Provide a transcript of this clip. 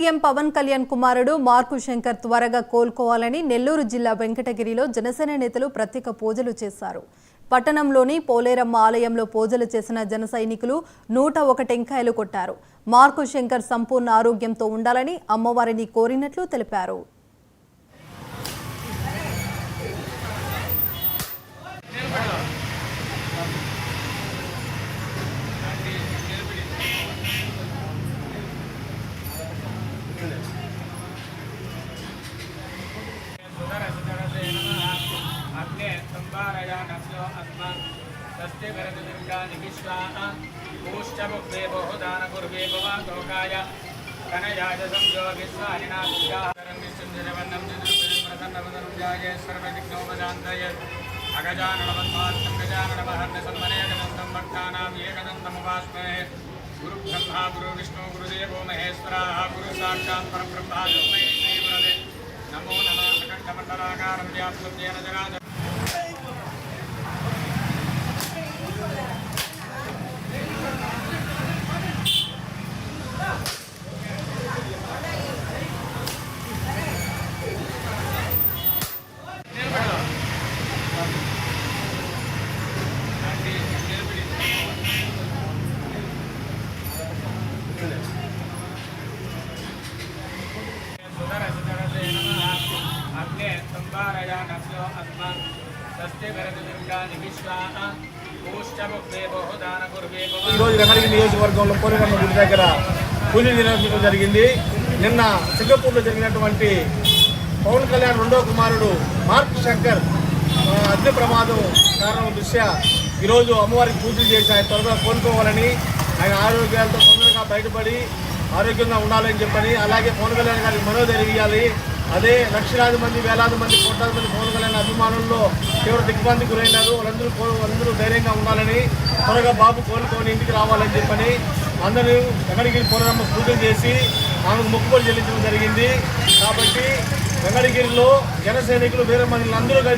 CM Pawan Kalyan కుమారుడు mark Shankar త్వరగా కోలుకోవాలని నెల్లూరు జిల్లా వెంకటగిరిలో జనసేన నేతలు ప్రత్యేక పూజలు చేశారు. పట్టణంలోని పోలేరమ్మ ఆలయంలో పూజలు చేసిన జన సైనికులు 101 టెంకాయలు కొట్టారు. మార్కు శంకర్ సంపూర్ణ ఆరోగ్యంతో ఉండాలని అమ్మవారిని కోరినట్లు తెలిపారు. गुरु ब्रह्मा गुरु विष्णु गुरुदेवो महेश्वरः गुरु साक्षात् परब्रह्मा तस्मै श्री गुरवे नमो नमः। अखण्डमण्डलाकारं व्याप्तं येन जनार्दनः ఈరోజు వెంకటగిరి నియోజకవర్గంలో పోలేరమ్మ గుడి దగ్గర పూజలు నిర్వహించడం జరిగింది. నిన్న సింగపూర్లో జరిగినటువంటి పవన్ కళ్యాణ్ రెండో కుమారుడు మార్క్ శంకర్ అగ్ని ప్రమాదం కారణం దృష్ట్యా ఈరోజు అమ్మవారికి పూజలు చేసి ఆయన త్వరగా కోలుకోవాలని, ఆయన ఆరోగ్యాలతో తొందరగా బయటపడి ఆరోగ్యంగా ఉండాలని చెప్పని, అలాగే పవన్ కళ్యాణ్ గారికి మనోధైర్యం ఇవ్వాలి. అదే లక్షలాది మంది వేలాది మంది కోట్లాది మంది పవన్ కళ్యాణ్ అభిమానుల్లో తీవ్ర దిగ్భ్రాంతికి గురైనారు. వాళ్ళందరూ ధైర్యంగా ఉండాలని, త్వరగా బాబు కోలుకొని ఇంటికి రావాలని చెప్పని అందరూ వెంకటగిరి పోలేరమ్మ పూజలు చేసి ఆమెకు మొక్కుబడులు చెల్లించడం జరిగింది. కాబట్టి వెంకటగిరిలో జన సైనికులు వేరే మంది అందరూ కలిసి